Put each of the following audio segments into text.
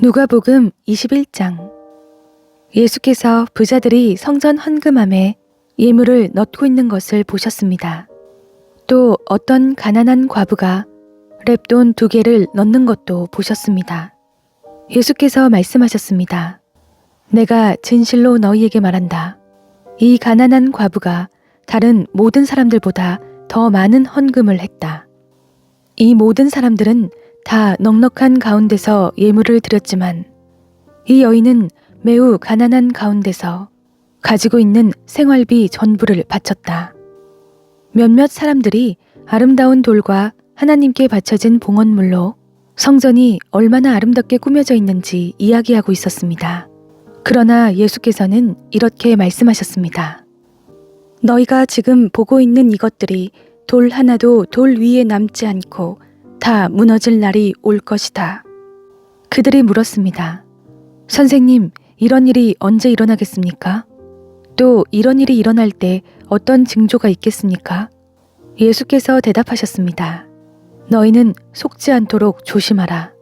누가복음 21장. 예수께서 부자들이 성전 헌금함에 예물을 넣고 있는 것을 보셨습니다. 또 어떤 가난한 과부가 렙돈 2개를 넣는 것도 보셨습니다. 예수께서 말씀하셨습니다. 내가 진실로 너희에게 말한다. 이 가난한 과부가 다른 모든 사람들보다 더 많은 헌금을 했다. 이 모든 사람들은 다 넉넉한 가운데서 예물을 드렸지만 이 여인은 매우 가난한 가운데서 가지고 있는 생활비 전부를 바쳤다. 몇몇 사람들이 아름다운 돌과 하나님께 바쳐진 봉헌물로 성전이 얼마나 아름답게 꾸며져 있는지 이야기하고 있었습니다. 그러나 예수께서는 이렇게 말씀하셨습니다. 너희가 지금 보고 있는 이것들이 돌 하나도 돌 위에 남지 않고 다 무너질 날이 올 것이다. 그들이 물었습니다. 선생님, 이런 일이 언제 일어나겠습니까? 또 이런 일이 일어날 때 어떤 징조가 있겠습니까? 예수께서 대답하셨습니다. 너희는 속지 않도록 조심하라.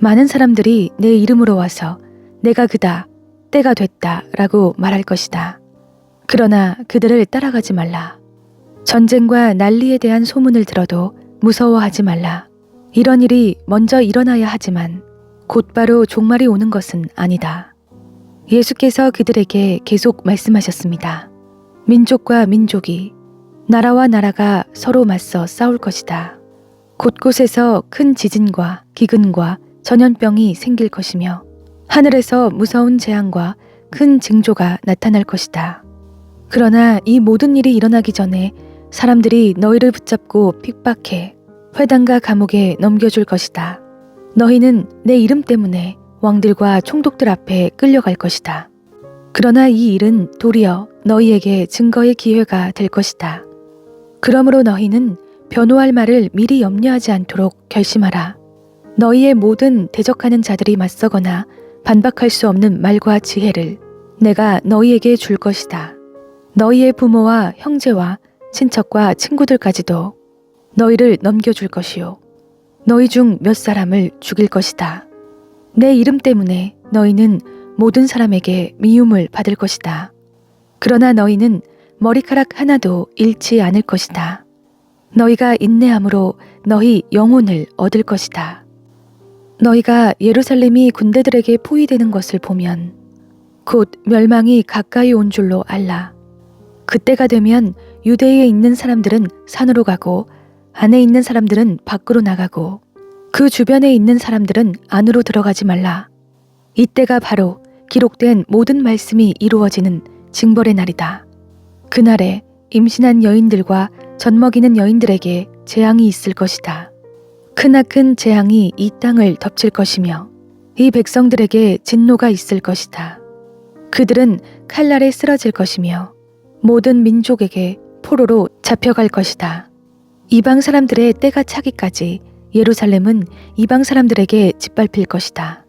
많은 사람들이 내 이름으로 와서 내가 그다, 때가 됐다 라고 말할 것이다. 그러나 그들을 따라가지 말라. 전쟁과 난리에 대한 소문을 들어도 무서워하지 말라. 이런 일이 먼저 일어나야 하지만 곧바로 종말이 오는 것은 아니다. 예수께서 그들에게 계속 말씀하셨습니다. 민족과 민족이, 나라와 나라가 서로 맞서 싸울 것이다. 곳곳에서 큰 지진과 기근과 전염병이 생길 것이며 하늘에서 무서운 재앙과 큰 징조가 나타날 것이다. 그러나 이 모든 일이 일어나기 전에 사람들이 너희를 붙잡고 핍박해 회당과 감옥에 넘겨줄 것이다. 너희는 내 이름 때문에 왕들과 총독들 앞에 끌려갈 것이다. 그러나 이 일은 도리어 너희에게 증거의 기회가 될 것이다. 그러므로 너희는 변호할 말을 미리 염려하지 않도록 결심하라. 너희의 모든 대적하는 자들이 맞서거나 반박할 수 없는 말과 지혜를 내가 너희에게 줄 것이다. 너희의 부모와 형제와 친척과 친구들까지도 너희를 넘겨줄 것이요. 너희 중 몇 사람을 죽일 것이다. 내 이름 때문에 너희는 모든 사람에게 미움을 받을 것이다. 그러나 너희는 머리카락 하나도 잃지 않을 것이다. 너희가 인내함으로 너희 영혼을 얻을 것이다. 너희가 예루살렘이 군대들에게 포위되는 것을 보면 곧 멸망이 가까이 온 줄로 알라. 그때가 되면 유대에 있는 사람들은 산으로 가고 안에 있는 사람들은 밖으로 나가고 그 주변에 있는 사람들은 안으로 들어가지 말라. 이때가 바로 기록된 모든 말씀이 이루어지는 징벌의 날이다. 그날에 임신한 여인들과 젖먹이는 여인들에게 재앙이 있을 것이다. 크나큰 재앙이 이 땅을 덮칠 것이며 이 백성들에게 진노가 있을 것이다. 그들은 칼날에 쓰러질 것이며 모든 민족에게 포로로 잡혀갈 것이다. 이방 사람들의 때가 차기까지 예루살렘은 이방 사람들에게 짓밟힐 것이다.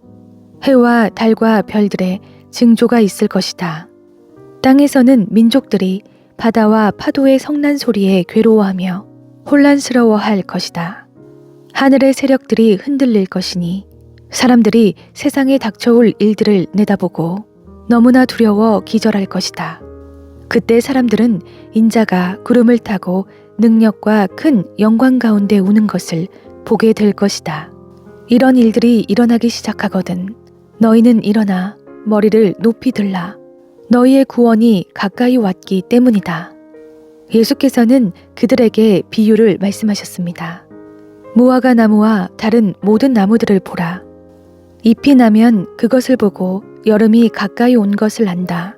해와 달과 별들의 징조가 있을 것이다. 땅에서는 민족들이 바다와 파도의 성난 소리에 괴로워하며 혼란스러워할 것이다. 하늘의 세력들이 흔들릴 것이니 사람들이 세상에 닥쳐올 일들을 내다보고 너무나 두려워 기절할 것이다. 그때 사람들은 인자가 구름을 타고 능력과 큰 영광 가운데 오는 것을 보게 될 것이다. 이런 일들이 일어나기 시작하거든 너희는 일어나 머리를 높이 들라. 너희의 구원이 가까이 왔기 때문이다. 예수께서는 그들에게 비유를 말씀하셨습니다. 무화과 나무와 다른 모든 나무들을 보라. 잎이 나면 그것을 보고 여름이 가까이 온 것을 안다.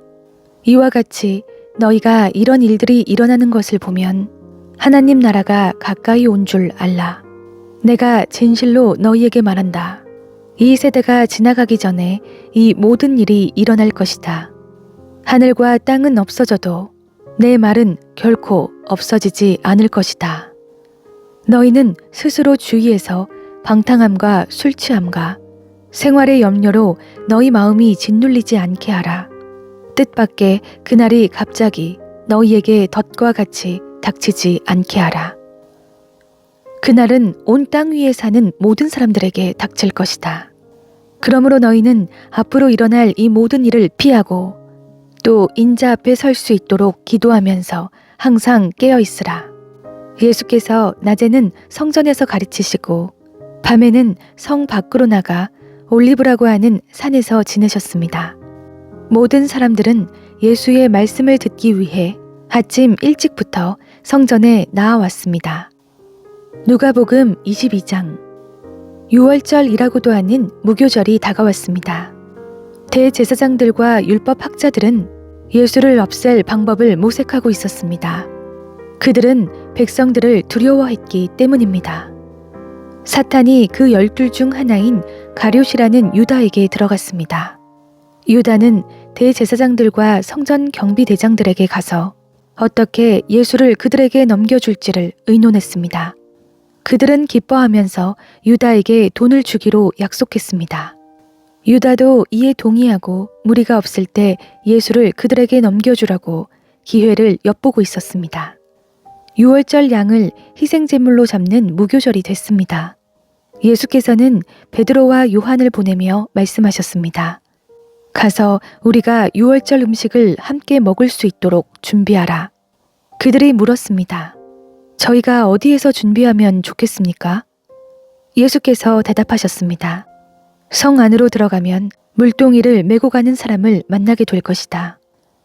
이와 같이 너희가 이런 일들이 일어나는 것을 보면 하나님 나라가 가까이 온 줄 알라. 내가 진실로 너희에게 말한다. 이 세대가 지나가기 전에 이 모든 일이 일어날 것이다. 하늘과 땅은 없어져도 내 말은 결코 없어지지 않을 것이다. 너희는 스스로 주위에서 방탕함과 술 취함과 생활의 염려로 너희 마음이 짓눌리지 않게 하라. 뜻밖의 그날이 갑자기 너희에게 덫과 같이 닥치지 않게 하라. 그날은 온 땅 위에 사는 모든 사람들에게 닥칠 것이다. 그러므로 너희는 앞으로 일어날 이 모든 일을 피하고 또 인자 앞에 설 수 있도록 기도하면서 항상 깨어 있으라. 예수께서 낮에는 성전에서 가르치시고 밤에는 성 밖으로 나가 올리브라고 하는 산에서 지내셨습니다. 모든 사람들은 예수의 말씀을 듣기 위해 아침 일찍부터 성전에 나아왔습니다. 누가복음 22장. 유월절이라고도 하는 무교절이 다가왔습니다. 대제사장들과 율법학자들은 예수를 없앨 방법을 모색하고 있었습니다. 그들은 백성들을 두려워했기 때문입니다. 사탄이 그 12 중 하나인 가룟이라는 유다에게 들어갔습니다. 유다는 대제사장들과 성전 경비대장들에게 가서 어떻게 예수를 그들에게 넘겨줄지를 의논했습니다. 그들은 기뻐하면서 유다에게 돈을 주기로 약속했습니다. 유다도 이에 동의하고 무리가 없을 때 예수를 그들에게 넘겨주라고 기회를 엿보고 있었습니다. 유월절 양을 희생제물로 잡는 무교절이 됐습니다. 예수께서는 베드로와 요한을 보내며 말씀하셨습니다. 가서 우리가 유월절 음식을 함께 먹을 수 있도록 준비하라. 그들이 물었습니다. 저희가 어디에서 준비하면 좋겠습니까? 예수께서 대답하셨습니다. 성 안으로 들어가면 물동이를 메고 가는 사람을 만나게 될 것이다.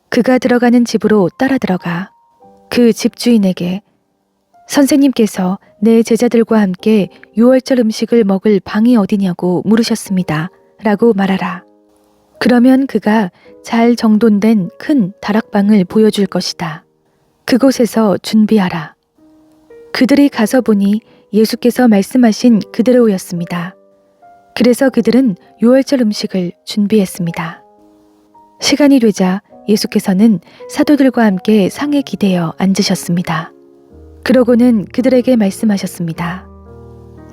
그가 들어가는 집으로 따라 들어가 그 집주인에게 선생님께서 내 제자들과 함께 유월절 음식을 먹을 방이 어디냐고 물으셨습니다. 라고 말하라. 그러면 그가 잘 정돈된 큰 다락방을 보여줄 것이다. 그곳에서 준비하라. 그들이 가서 보니 예수께서 말씀하신 그대로였습니다. 그래서 그들은 유월절 음식을 준비했습니다. 시간이 되자 예수께서는 사도들과 함께 상에 기대어 앉으셨습니다. 그러고는 그들에게 말씀하셨습니다.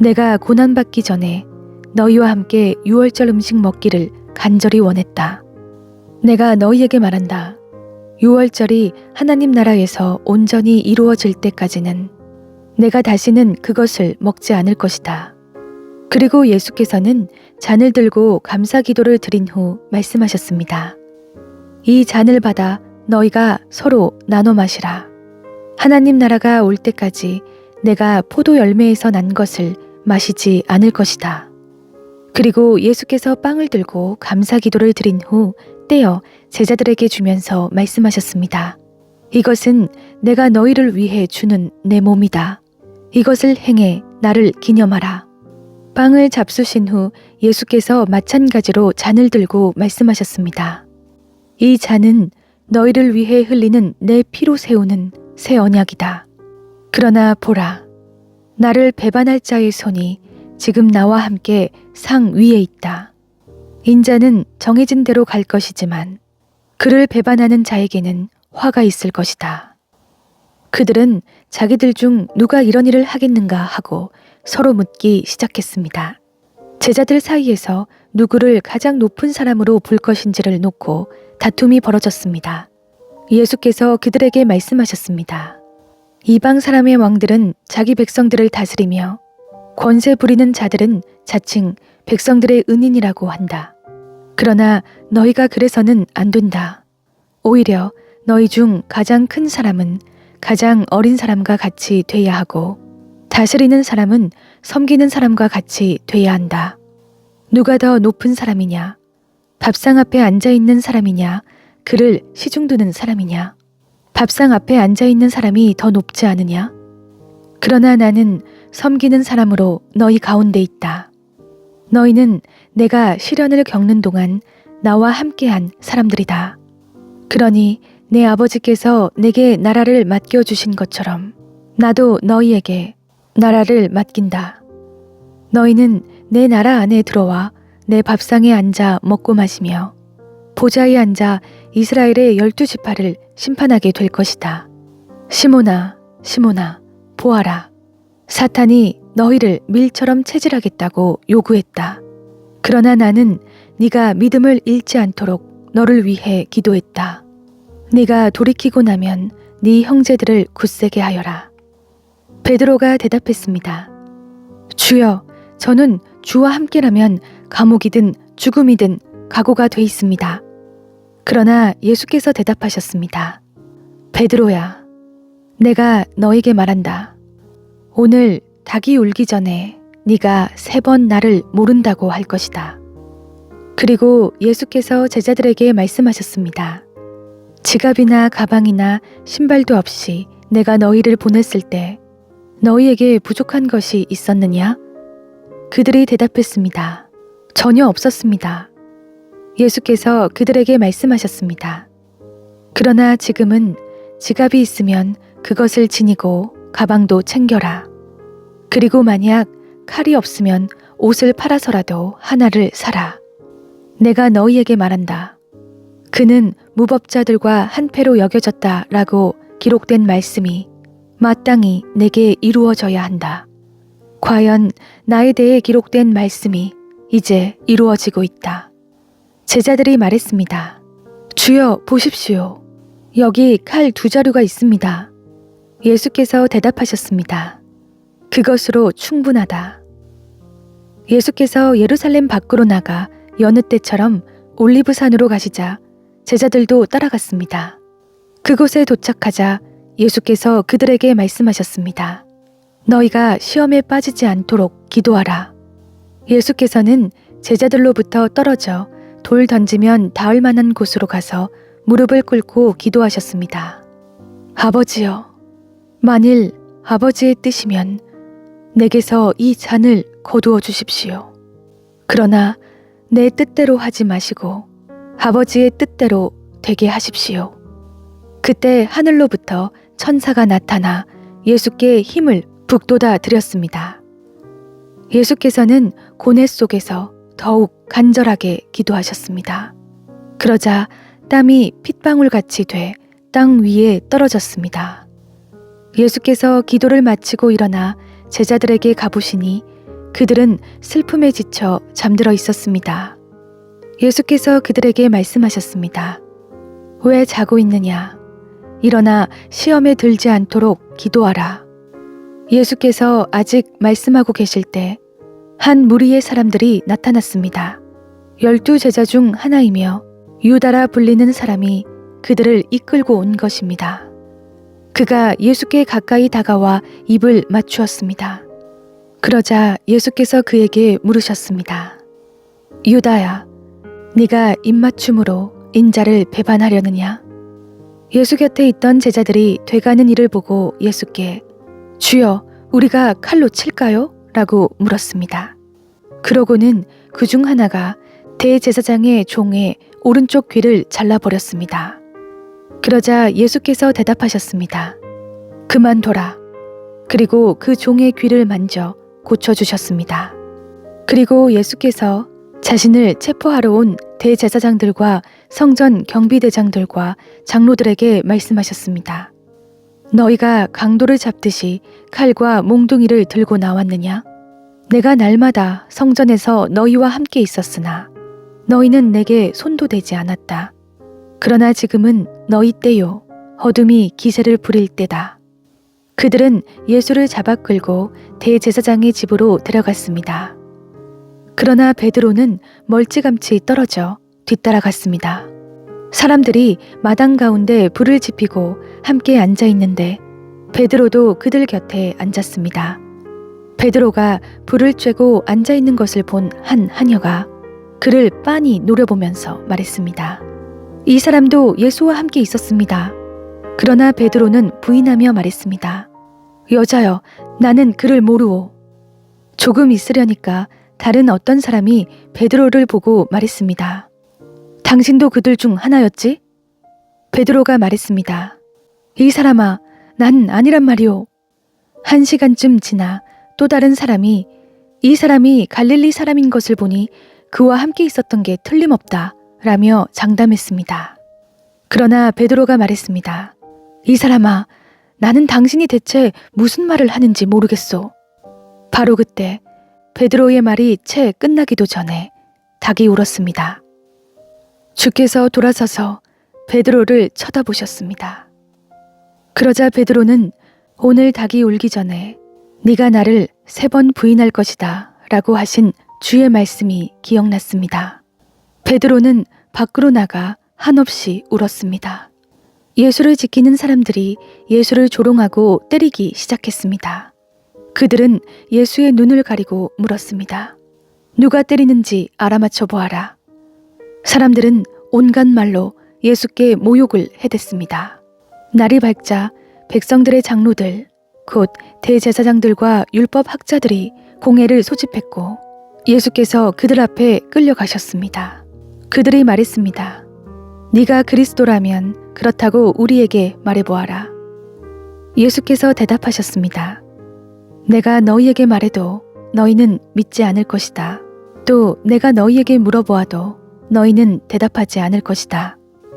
내가 고난받기 전에 너희와 함께 유월절 음식 먹기를 간절히 원했다. 내가 너희에게 말한다. 유월절이 하나님 나라에서 온전히 이루어질 때까지는 내가 다시는 그것을 먹지 않을 것이다. 그리고 예수께서는 잔을 들고 감사 기도를 드린 후 말씀하셨습니다. 이 잔을 받아 너희가 서로 나눠 마시라. 하나님 나라가 올 때까지 내가 포도 열매에서 난 것을 마시지 않을 것이다. 그리고 예수께서 빵을 들고 감사 기도를 드린 후 떼어 제자들에게 주면서 말씀하셨습니다. 이것은 내가 너희를 위해 주는 내 몸이다. 이것을 행해 나를 기념하라. 빵을 잡수신 후 예수께서 마찬가지로 잔을 들고 말씀하셨습니다. 이 잔은 너희를 위해 흘리는 내 피로 세우는 새 언약이다. 그러나 보라, 나를 배반할 자의 손이 지금 나와 함께 상 위에 있다. 인자는 정해진 대로 갈 것이지만 그를 배반하는 자에게는 화가 있을 것이다. 그들은 자기들 중 누가 이런 일을 하겠는가 하고 서로 묻기 시작했습니다. 제자들 사이에서 누구를 가장 높은 사람으로 볼 것인지를 놓고 다툼이 벌어졌습니다. 예수께서 그들에게 말씀하셨습니다. 이방 사람의 왕들은 자기 백성들을 다스리며 권세 부리는 자들은 자칭 백성들의 은인이라고 한다. 그러나 너희가 그래서는 안 된다. 오히려 너희 중 가장 큰 사람은 가장 어린 사람과 같이 돼야 하고 다스리는 사람은 섬기는 사람과 같이 돼야 한다. 누가 더 높은 사람이냐? 밥상 앞에 앉아있는 사람이냐? 그를 시중두는 사람이냐? 밥상 앞에 앉아있는 사람이 더 높지 않으냐? 그러나 나는 섬기는 사람으로 너희 가운데 있다. 너희는 내가 시련을 겪는 동안 나와 함께한 사람들이다. 그러니 내 아버지께서 내게 나라를 맡겨주신 것처럼 나도 너희에게 나라를 맡긴다. 너희는 내 나라 안에 들어와 내 밥상에 앉아 먹고 마시며 보좌에 앉아 이스라엘의 12지파를 심판하게 될 것이다. 시몬아, 시몬아, 보아라. 사탄이 너희를 밀처럼 체질하겠다고 요구했다. 그러나 나는 네가 믿음을 잃지 않도록 너를 위해 기도했다. 네가 돌이키고 나면 네 형제들을 굳세게 하여라. 베드로가 대답했습니다. 주여, 저는 주와 함께라면 감옥이든 죽음이든 각오가 돼 있습니다. 그러나 예수께서 대답하셨습니다. 베드로야, 내가 너에게 말한다. 오늘 닭이 울기 전에 네가 3번 나를 모른다고 할 것이다. 그리고 예수께서 제자들에게 말씀하셨습니다. 지갑이나 가방이나 신발도 없이 내가 너희를 보냈을 때 너희에게 부족한 것이 있었느냐? 그들이 대답했습니다. 전혀 없었습니다. 예수께서 그들에게 말씀하셨습니다. 그러나 지금은 지갑이 있으면 그것을 지니고 가방도 챙겨라. 그리고 만약 칼이 없으면 옷을 팔아서라도 하나를 사라. 내가 너희에게 말한다. 그는 무법자들과 한패로 여겨졌다 라고 기록된 말씀이 마땅히 내게 이루어져야 한다. 과연 나에 대해 기록된 말씀이 이제 이루어지고 있다. 제자들이 말했습니다. 주여 보십시오. 여기 칼 2자루가 있습니다. 예수께서 대답하셨습니다. 그것으로 충분하다. 예수께서 예루살렘 밖으로 나가 여느 때처럼 올리브산으로 가시자 제자들도 따라갔습니다. 그곳에 도착하자 예수께서 그들에게 말씀하셨습니다. 너희가 시험에 빠지지 않도록 기도하라. 예수께서는 제자들로부터 떨어져 돌 던지면 닿을 만한 곳으로 가서 무릎을 꿇고 기도하셨습니다. 아버지여, 만일 아버지의 뜻이면 내게서 이 잔을 거두어 주십시오. 그러나 내 뜻대로 하지 마시고 아버지의 뜻대로 되게 하십시오. 그때 하늘로부터 천사가 나타나 예수께 힘을 북돋아 드렸습니다. 예수께서는 고뇌 속에서 더욱 간절하게 기도하셨습니다. 그러자 땀이 핏방울같이 돼 땅 위에 떨어졌습니다. 예수께서 기도를 마치고 일어나 제자들에게 가보시니 그들은 슬픔에 지쳐 잠들어 있었습니다. 예수께서 그들에게 말씀하셨습니다. 왜 자고 있느냐? 일어나 시험에 들지 않도록 기도하라. 예수께서 아직 말씀하고 계실 때 한 무리의 사람들이 나타났습니다. 12제자 중 하나이며 유다라 불리는 사람이 그들을 이끌고 온 것입니다. 그가 예수께 가까이 다가와 입을 맞추었습니다. 그러자 예수께서 그에게 물으셨습니다. 유다야, 네가 입맞춤으로 인자를 배반하려느냐? 예수 곁에 있던 제자들이 돼가는 일을 보고 예수께 주여, 우리가 칼로 칠까요? 라고 물었습니다. 그러고는 그 중 하나가 대제사장의 종의 오른쪽 귀를 잘라버렸습니다. 그러자 예수께서 대답하셨습니다. 그만둬라. 그리고 그 종의 귀를 만져 고쳐주셨습니다. 그리고 예수께서 자신을 체포하러 온 대제사장들과 성전 경비대장들과 장로들에게 말씀하셨습니다. 너희가 강도를 잡듯이 칼과 몽둥이를 들고 나왔느냐? 내가 날마다 성전에서 너희와 함께 있었으나 너희는 내게 손도 대지 않았다. 그러나 지금은 너희 때요, 어둠이 기세를 부릴 때다. 그들은 예수를 잡아 끌고 대제사장의 집으로 데려갔습니다. 그러나 베드로는 멀찌감치 떨어져 뒤따라갔습니다. 사람들이 마당 가운데 불을 지피고 함께 앉아 있는데 베드로도 그들 곁에 앉았습니다. 베드로가 불을 쬐고 앉아 있는 것을 본 한 하녀가 그를 빤히 노려보면서 말했습니다. 이 사람도 예수와 함께 있었습니다. 그러나 베드로는 부인하며 말했습니다. 여자여, 나는 그를 모르오. 조금 있으려니까 다른 어떤 사람이 베드로를 보고 말했습니다. 당신도 그들 중 하나였지? 베드로가 말했습니다. 이 사람아, 난 아니란 말이오. 1시간쯤 지나 또 다른 사람이 이 사람이 갈릴리 사람인 것을 보니 그와 함께 있었던 게 틀림없다 라며 장담했습니다. 그러나 베드로가 말했습니다. 이 사람아, 나는 당신이 대체 무슨 말을 하는지 모르겠소. 바로 그때 베드로의 말이 채 끝나기도 전에 닭이 울었습니다. 주께서 돌아서서 베드로를 쳐다보셨습니다. 그러자 베드로는 오늘 닭이 울기 전에 네가 나를 3번 부인할 것이다 라고 하신 주의 말씀이 기억났습니다. 베드로는 밖으로 나가 한없이 울었습니다. 예수를 지키는 사람들이 예수를 조롱하고 때리기 시작했습니다. 그들은 예수의 눈을 가리고 물었습니다. 누가 때리는지 알아맞혀 보아라. 사람들은 온갖 말로 예수께 모욕을 해댔습니다. 날이 밝자 백성들의 장로들, 곧 대제사장들과 율법학자들이 공회를 소집했고 예수께서 그들 앞에 끌려가셨습니다. 그들이 말했습니다. 네가 그리스도라면 그렇다고 우리에게 말해보아라. 예수께서 대답하셨습니다. 내가 너희에게 말해도 너희는 믿지 않을 것이다. 또 내가 너희에게 물어보아도 너희는 대답하지 않을 것이다.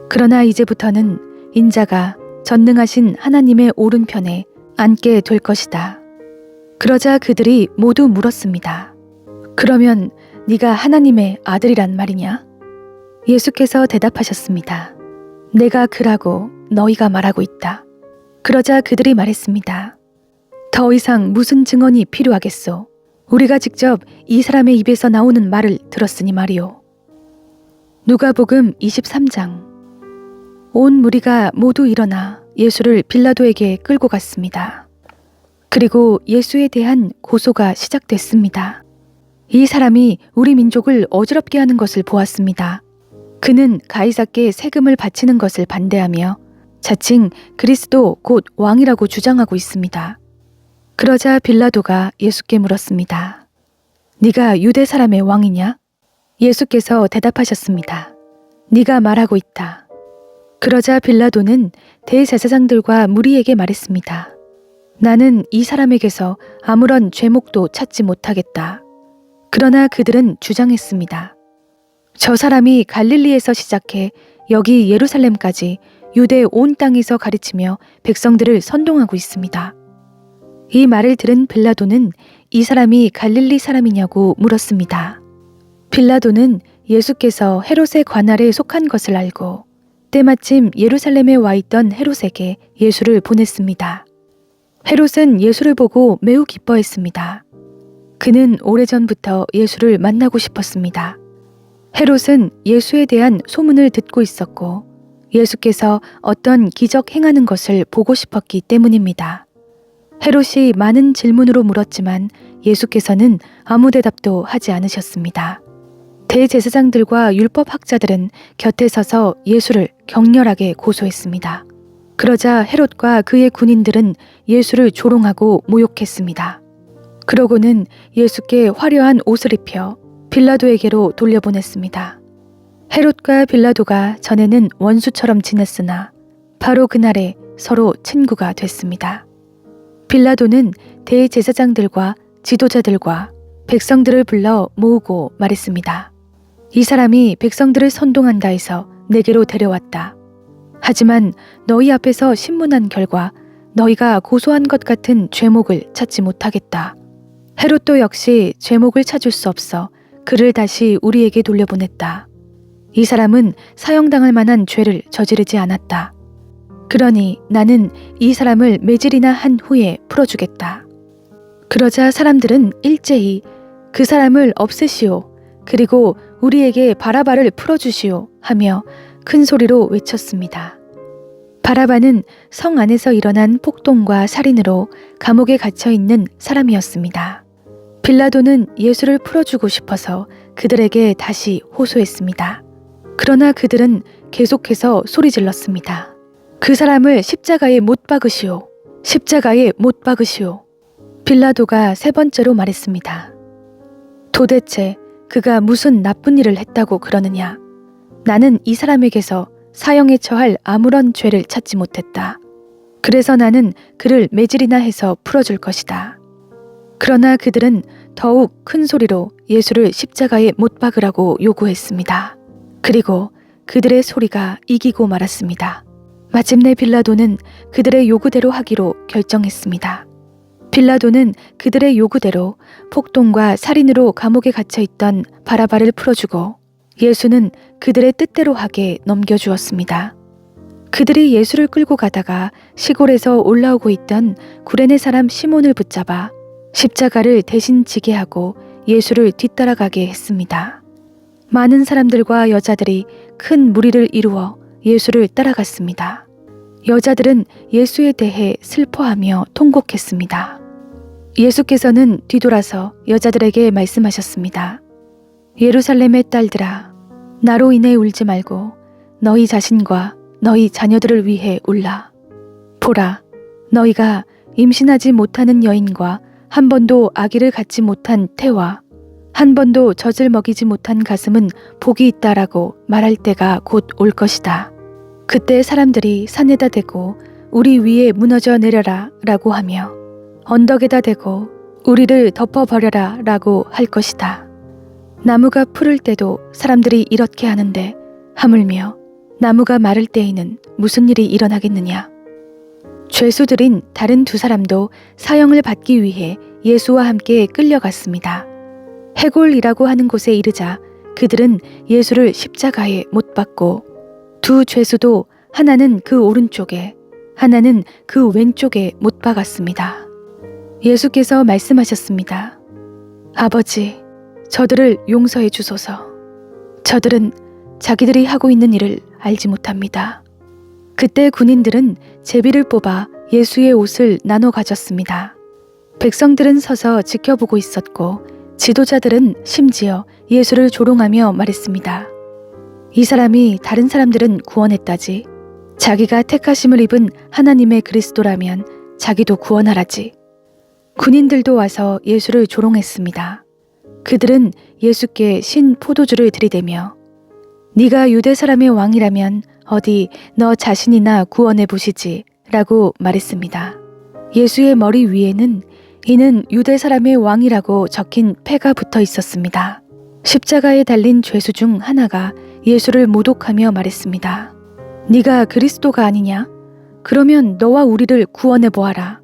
그러나 이제부터는 인자가 전능하신 하나님의 오른편에 앉게 될 것이다. 그러자 그들이 모두 물었습니다. 그러면 네가 하나님의 아들이란 말이냐? 예수께서 대답하셨습니다. 내가 그라고 너희가 말하고 있다. 그러자 그들이 말했습니다. 더 이상 무슨 증언이 필요하겠소? 우리가 직접 이 사람의 입에서 나오는 말을 들었으니 말이오. 누가복음 23장. 온 무리가 모두 일어나 예수를 빌라도에게 끌고 갔습니다. 그리고 예수에 대한 고소가 시작됐습니다. 이 사람이 우리 민족을 어지럽게 하는 것을 보았습니다. 그는 가이사께 세금을 바치는 것을 반대하며 자칭 그리스도 곧 왕이라고 주장하고 있습니다. 그러자 빌라도가 예수께 물었습니다. 네가 유대 사람의 왕이냐? 예수께서 대답하셨습니다. 네가 말하고 있다. 그러자 빌라도는 대제사장들과 무리에게 말했습니다. 나는 이 사람에게서 아무런 죄목도 찾지 못하겠다. 그러나 그들은 주장했습니다. 저 사람이 갈릴리에서 시작해 여기 예루살렘까지 유대 온 땅에서 가르치며 백성들을 선동하고 있습니다. 이 말을 들은 빌라도는 이 사람이 갈릴리 사람이냐고 물었습니다. 빌라도는 예수께서 헤롯의 관할에 속한 것을 알고 때마침 예루살렘에 와 있던 헤롯에게 예수를 보냈습니다. 헤롯은 예수를 보고 매우 기뻐했습니다. 그는 오래전부터 예수를 만나고 싶었습니다. 헤롯은 예수에 대한 소문을 듣고 있었고 예수께서 어떤 기적 행하는 것을 보고 싶었기 때문입니다. 헤롯이 많은 질문으로 물었지만 예수께서는 아무 대답도 하지 않으셨습니다. 대제사장들과 율법학자들은 곁에 서서 예수를 격렬하게 고소했습니다. 그러자 헤롯과 그의 군인들은 예수를 조롱하고 모욕했습니다. 그러고는 예수께 화려한 옷을 입혀 빌라도에게로 돌려보냈습니다. 헤롯과 빌라도가 전에는 원수처럼 지냈으나 바로 그날에 서로 친구가 됐습니다. 빌라도는 대제사장들과 지도자들과 백성들을 불러 모으고 말했습니다. 이 사람이 백성들을 선동한다 해서 내게로 데려왔다. 하지만 너희 앞에서 신문한 결과 너희가 고소한 것 같은 죄목을 찾지 못하겠다. 헤롯도 역시 죄목을 찾을 수 없어 그를 다시 우리에게 돌려보냈다. 이 사람은 사형당할 만한 죄를 저지르지 않았다. 그러니 나는 이 사람을 매질이나 한 후에 풀어주겠다. 그러자 사람들은 일제히 그 사람을 없애시오. 그리고 우리에게 바라바를 풀어주시오 하며 큰 소리로 외쳤습니다. 바라바는 성 안에서 일어난 폭동과 살인으로 감옥에 갇혀 있는 사람이었습니다. 빌라도는 예수를 풀어주고 싶어서 그들에게 다시 호소했습니다. 그러나 그들은 계속해서 소리질렀습니다. 그 사람을 십자가에 못 박으시오. 십자가에 못 박으시오. 빌라도가 세 번째로 말했습니다. 도대체 그가 무슨 나쁜 일을 했다고 그러느냐? 나는 이 사람에게서 사형에 처할 아무런 죄를 찾지 못했다. 그래서 나는 그를 매질이나 해서 풀어줄 것이다. 그러나 그들은 더욱 큰 소리로 예수를 십자가에 못 박으라고 요구했습니다. 그리고 그들의 소리가 이기고 말았습니다. 마침내 빌라도는 그들의 요구대로 하기로 결정했습니다. 빌라도는 그들의 요구대로 폭동과 살인으로 감옥에 갇혀있던 바라바를 풀어주고 예수는 그들의 뜻대로 하게 넘겨주었습니다. 그들이 예수를 끌고 가다가 시골에서 올라오고 있던 구레네 사람 시몬을 붙잡아 십자가를 대신 지게 하고 예수를 뒤따라가게 했습니다. 많은 사람들과 여자들이 큰 무리를 이루어 예수를 따라갔습니다. 여자들은 예수에 대해 슬퍼하며 통곡했습니다. 예수께서는 뒤돌아서 여자들에게 말씀하셨습니다. 예루살렘의 딸들아, 나로 인해 울지 말고 너희 자신과 너희 자녀들을 위해 울라. 보라, 너희가 임신하지 못하는 여인과 한 번도 아기를 갖지 못한 태와 한 번도 젖을 먹이지 못한 가슴은 복이 있다라고 말할 때가 곧 올 것이다. 그때 사람들이 산에다 대고 우리 위에 무너져 내려라 라고 하며 언덕에다 대고 우리를 덮어버려라 라고 할 것이다. 나무가 푸를 때도 사람들이 이렇게 하는데 하물며 나무가 마를 때에는 무슨 일이 일어나겠느냐. 죄수들인 다른 두 사람도 사형을 받기 위해 예수와 함께 끌려갔습니다. 해골이라고 하는 곳에 이르자 그들은 예수를 십자가에 못 박고 두 죄수도 하나는 그 오른쪽에 하나는 그 왼쪽에 못 박았습니다. 예수께서 말씀하셨습니다. 아버지, 저들을 용서해 주소서. 저들은 자기들이 하고 있는 일을 알지 못합니다. 그때 군인들은 제비를 뽑아 예수의 옷을 나눠 가졌습니다. 백성들은 서서 지켜보고 있었고 지도자들은 심지어 예수를 조롱하며 말했습니다. 이 사람이 다른 사람들은 구원했다지. 자기가 택하심을 입은 하나님의 그리스도라면 자기도 구원하라지. 군인들도 와서 예수를 조롱했습니다. 그들은 예수께 신 포도주를 들이대며 네가 유대 사람의 왕이라면 어디 너 자신이나 구원해 보시지 라고 말했습니다. 예수의 머리 위에는 이는 유대 사람의 왕이라고 적힌 패가 붙어 있었습니다. 십자가에 달린 죄수 중 하나가 예수를 모독하며 말했습니다. 네가 그리스도가 아니냐? 그러면 너와 우리를 구원해 보아라.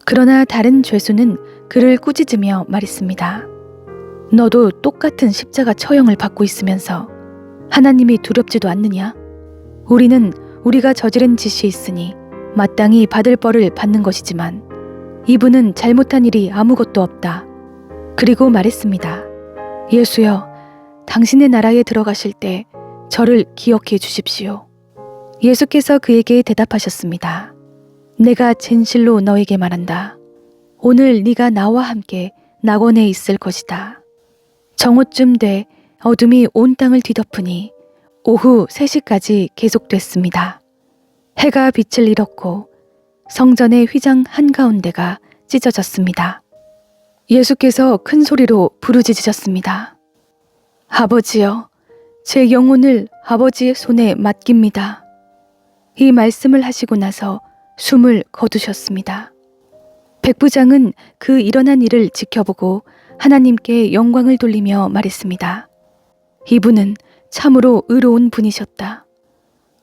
그러나 다른 죄수는 그를 꾸짖으며 말했습니다. 너도 똑같은 십자가 처형을 받고 있으면서 하나님이 두렵지도 않느냐? 우리는 우리가 저지른 짓이 있으니 마땅히 받을 벌을 받는 것이지만 이분은 잘못한 일이 아무것도 없다. 그리고 말했습니다. 예수여, 당신의 나라에 들어가실 때 저를 기억해 주십시오. 예수께서 그에게 대답하셨습니다. 내가 진실로 너에게 말한다. 오늘 네가 나와 함께 낙원에 있을 것이다. 정오쯤 돼 어둠이 온 땅을 뒤덮으니 오후 3시까지 계속됐습니다. 해가 빛을 잃었고 성전의 휘장 한가운데가 찢어졌습니다. 예수께서 큰 소리로 부르짖으셨습니다. 아버지여, 제 영혼을 아버지의 손에 맡깁니다. 이 말씀을 하시고 나서 숨을 거두셨습니다. 백부장은 그 일어난 일을 지켜보고 하나님께 영광을 돌리며 말했습니다. 이분은 참으로 의로운 분이셨다.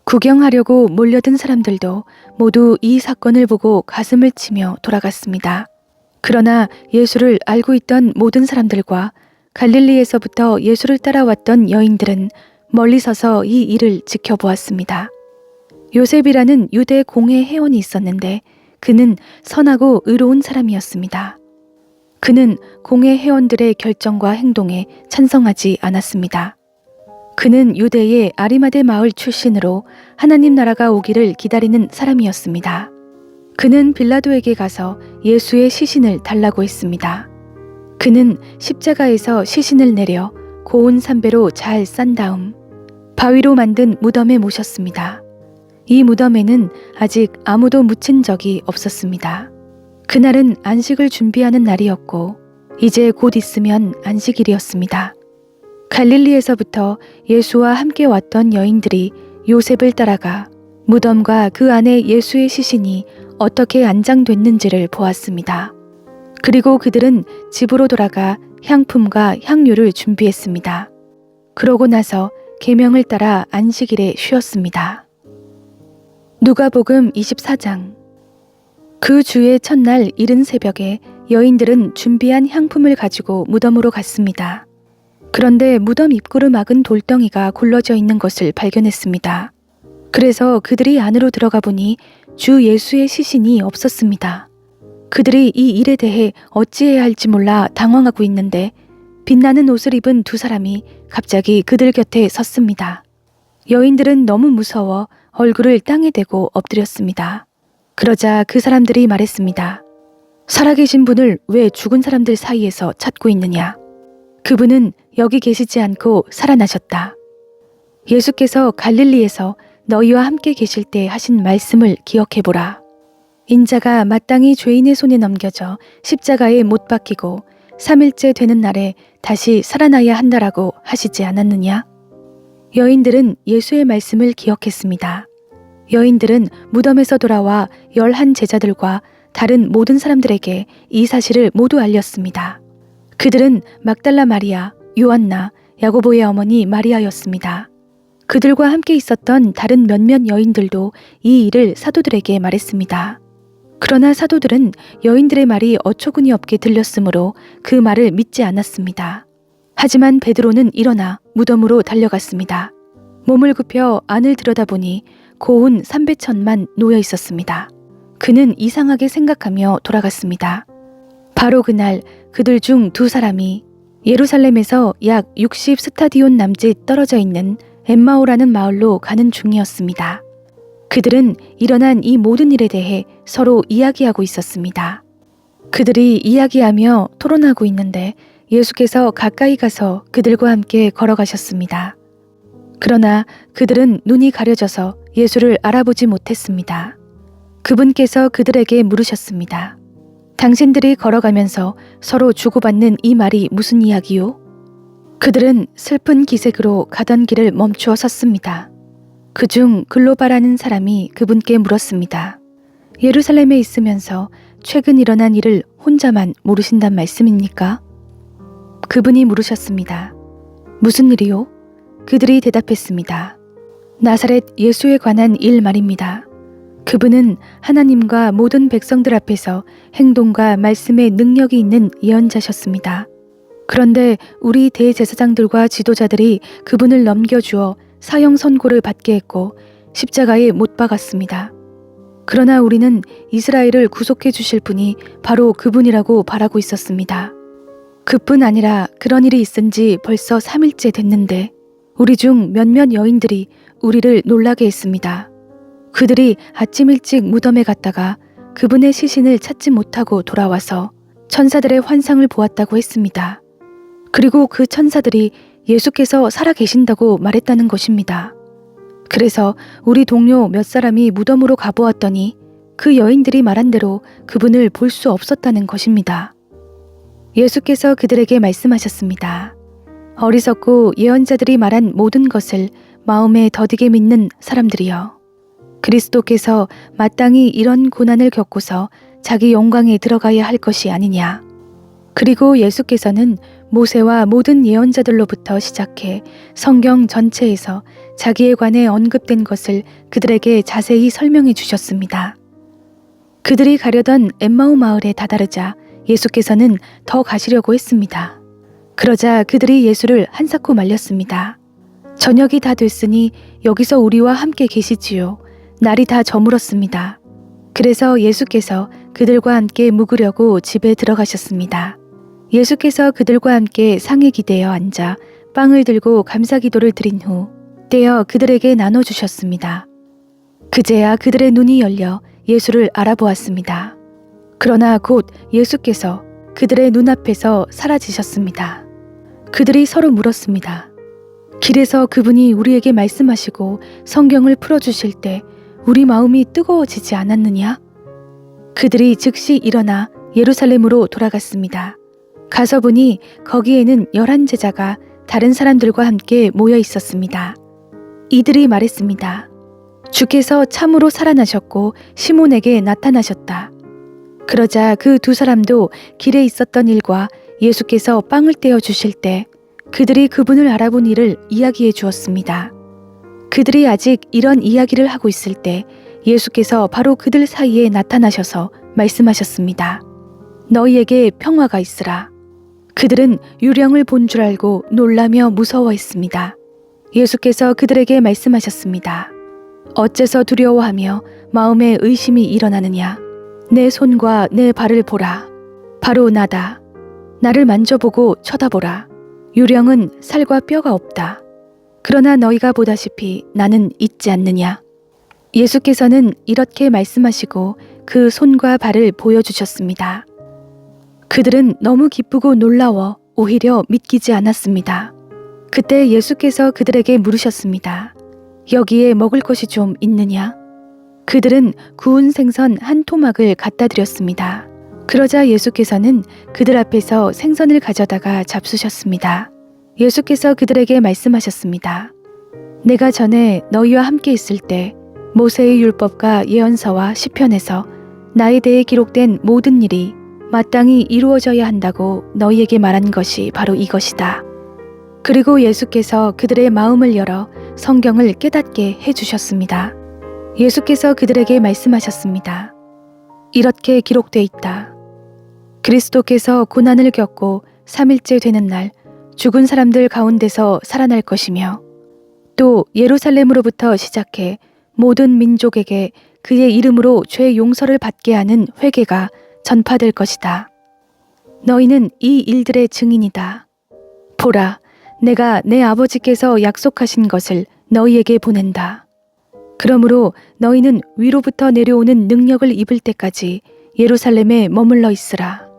구경하려고 몰려든 사람들도 모두 이 사건을 보고 가슴을 치며 돌아갔습니다. 그러나 예수를 알고 있던 모든 사람들과 갈릴리에서부터 예수를 따라왔던 여인들은 멀리 서서 이 일을 지켜보았습니다. 요셉이라는 유대 공회 회원이 있었는데 그는 선하고 의로운 사람이었습니다. 그는 공회 회원들의 결정과 행동에 찬성하지 않았습니다. 그는 유대의 아리마대 마을 출신으로 하나님 나라가 오기를 기다리는 사람이었습니다. 그는 빌라도에게 가서 예수의 시신을 달라고 했습니다. 그는 십자가에서 시신을 내려 고운 삼배로 잘 싼 다음 바위로 만든 무덤에 모셨습니다. 이 무덤에는 아직 아무도 묻힌 적이 없었습니다. 그날은 안식을 준비하는 날이었고 이제 곧 있으면 안식일이었습니다. 갈릴리에서부터 예수와 함께 왔던 여인들이 요셉을 따라가 무덤과 그 안에 예수의 시신이 어떻게 안장됐는지를 보았습니다. 그리고 그들은 집으로 돌아가 향품과 향유를 준비했습니다. 그러고 나서 계명을 따라 안식일에 쉬었습니다. 누가복음 24장. 그 주의 첫날 이른 새벽에 여인들은 준비한 향품을 가지고 무덤으로 갔습니다. 그런데 무덤 입구를 막은 돌덩이가 굴러져 있는 것을 발견했습니다. 그래서 그들이 안으로 들어가 보니 주 예수의 시신이 없었습니다. 그들이 이 일에 대해 어찌해야 할지 몰라 당황하고 있는데 빛나는 옷을 입은 두 사람이 갑자기 그들 곁에 섰습니다. 여인들은 너무 무서워 얼굴을 땅에 대고 엎드렸습니다. 그러자 그 사람들이 말했습니다. 살아계신 분을 왜 죽은 사람들 사이에서 찾고 있느냐? 그분은 여기 계시지 않고 살아나셨다. 예수께서 갈릴리에서 너희와 함께 계실 때 하신 말씀을 기억해보라. 인자가 마땅히 죄인의 손에 넘겨져 십자가에 못 박히고 3일째 되는 날에 다시 살아나야 한다라고 하시지 않았느냐? 여인들은 예수의 말씀을 기억했습니다. 여인들은 무덤에서 돌아와 11 제자들과 다른 모든 사람들에게 이 사실을 모두 알렸습니다. 그들은 막달라 마리아, 요한나, 야고보의 어머니 마리아였습니다. 그들과 함께 있었던 다른 몇몇 여인들도 이 일을 사도들에게 말했습니다. 그러나 사도들은 여인들의 말이 어처구니 없게 들렸으므로 그 말을 믿지 않았습니다. 하지만 베드로는 일어나 무덤으로 달려갔습니다. 몸을 굽혀 안을 들여다보니 고운 삼배천만 놓여 있었습니다. 그는 이상하게 생각하며 돌아갔습니다. 바로 그날 그들 중 두 사람이 예루살렘에서 약 60 스타디온 남짓 떨어져 있는 엠마오라는 마을로 가는 중이었습니다. 그들은 일어난 이 모든 일에 대해 서로 이야기하고 있었습니다. 그들이 이야기하며 토론하고 있는데 예수께서 가까이 가서 그들과 함께 걸어가셨습니다. 그러나 그들은 눈이 가려져서 예수를 알아보지 못했습니다. 그분께서 그들에게 물으셨습니다. 당신들이 걸어가면서 서로 주고받는 이 말이 무슨 이야기요? 그들은 슬픈 기색으로 가던 길을 멈추어 섰습니다. 그중 글로바라는 사람이 그분께 물었습니다. 예루살렘에 있으면서 최근 일어난 일을 혼자만 모르신단 말씀입니까? 그분이 물으셨습니다. 무슨 일이요? 그들이 대답했습니다. 나사렛 예수에 관한 일 말입니다. 그분은 하나님과 모든 백성들 앞에서 행동과 말씀의 능력이 있는 예언자셨습니다. 그런데 우리 대제사장들과 지도자들이 그분을 넘겨주어 사형 선고를 받게 했고 십자가에 못 박았습니다. 그러나 우리는 이스라엘을 구속해 주실 분이 바로 그분이라고 바라고 있었습니다. 그뿐 아니라 그런 일이 있은 지 벌써 3일째 됐는데 우리 중 몇몇 여인들이 우리를 놀라게 했습니다. 그들이 아침 일찍 무덤에 갔다가 그분의 시신을 찾지 못하고 돌아와서 천사들의 환상을 보았다고 했습니다. 그리고 그 천사들이 예수께서 살아계신다고 말했다는 것입니다. 그래서 우리 동료 몇 사람이 무덤으로 가보았더니 그 여인들이 말한 대로 그분을 볼 수 없었다는 것입니다. 예수께서 그들에게 말씀하셨습니다. 어리석고 예언자들이 말한 모든 것을 마음에 더디게 믿는 사람들이여. 그리스도께서 마땅히 이런 고난을 겪고서 자기 영광에 들어가야 할 것이 아니냐. 그리고 예수께서는 모세와 모든 예언자들로부터 시작해 성경 전체에서 자기에 관해 언급된 것을 그들에게 자세히 설명해 주셨습니다. 그들이 가려던 엠마오 마을에 다다르자 예수께서는 더 가시려고 했습니다. 그러자 그들이 예수를 한사코 말렸습니다. 저녁이 다 됐으니 여기서 우리와 함께 계시지요. 날이 다 저물었습니다. 그래서 예수께서 그들과 함께 묵으려고 집에 들어가셨습니다. 예수께서 그들과 함께 상에 기대어 앉아 빵을 들고 감사기도를 드린 후 떼어 그들에게 나눠주셨습니다. 그제야 그들의 눈이 열려 예수를 알아보았습니다. 그러나 곧 예수께서 그들의 눈앞에서 사라지셨습니다. 그들이 서로 물었습니다. 길에서 그분이 우리에게 말씀하시고 성경을 풀어주실 때 우리 마음이 뜨거워지지 않았느냐? 그들이 즉시 일어나 예루살렘으로 돌아갔습니다. 가서 보니 거기에는 11 제자가 다른 사람들과 함께 모여 있었습니다. 이들이 말했습니다. 주께서 참으로 살아나셨고 시몬에게 나타나셨다. 그러자 그 두 사람도 길에 있었던 일과 예수께서 빵을 떼어 주실 때 그들이 그분을 알아본 일을 이야기해 주었습니다. 그들이 아직 이런 이야기를 하고 있을 때 예수께서 바로 그들 사이에 나타나셔서 말씀하셨습니다. 너희에게 평화가 있으라. 그들은 유령을 본 줄 알고 놀라며 무서워했습니다. 예수께서 그들에게 말씀하셨습니다. 어째서 두려워하며 마음에 의심이 일어나느냐? 내 손과 내 발을 보라. 바로 나다. 나를 만져보고 쳐다보라. 유령은 살과 뼈가 없다. 그러나 너희가 보다시피 나는 있지 않느냐. 예수께서는 이렇게 말씀하시고 그 손과 발을 보여주셨습니다. 그들은 너무 기쁘고 놀라워 오히려 믿기지 않았습니다. 그때 예수께서 그들에게 물으셨습니다. 여기에 먹을 것이 좀 있느냐? 그들은 구운 생선 한 토막을 갖다 드렸습니다. 그러자 예수께서는 그들 앞에서 생선을 가져다가 잡수셨습니다. 예수께서 그들에게 말씀하셨습니다. 내가 전에 너희와 함께 있을 때 모세의 율법과 예언서와 시편에서 나에 대해 기록된 모든 일이 마땅히 이루어져야 한다고 너희에게 말한 것이 바로 이것이다. 그리고 예수께서 그들의 마음을 열어 성경을 깨닫게 해주셨습니다. 예수께서 그들에게 말씀하셨습니다. 이렇게 기록돼 있다. 그리스도께서 고난을 겪고 3일째 되는 날 죽은 사람들 가운데서 살아날 것이며 또 예루살렘으로부터 시작해 모든 민족에게 그의 이름으로 죄 용서를 받게 하는 회개가 전파될 것이다. 너희는 이 일들의 증인이다. 보라, 내가 내 아버지께서 약속하신 것을 너희에게 보낸다. 그러므로 너희는 위로부터 내려오는 능력을 입을 때까지 예루살렘에 머물러 있으라.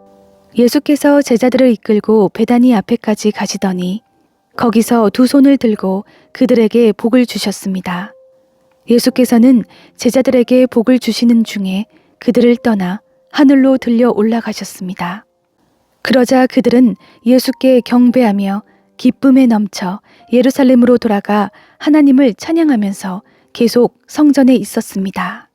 예수께서 제자들을 이끌고 베다니 앞에까지 가시더니 거기서 두 손을 들고 그들에게 복을 주셨습니다. 예수께서는 제자들에게 복을 주시는 중에 그들을 떠나 하늘로 들려 올라가셨습니다. 그러자 그들은 예수께 경배하며 기쁨에 넘쳐 예루살렘으로 돌아가 하나님을 찬양하면서 계속 성전에 있었습니다.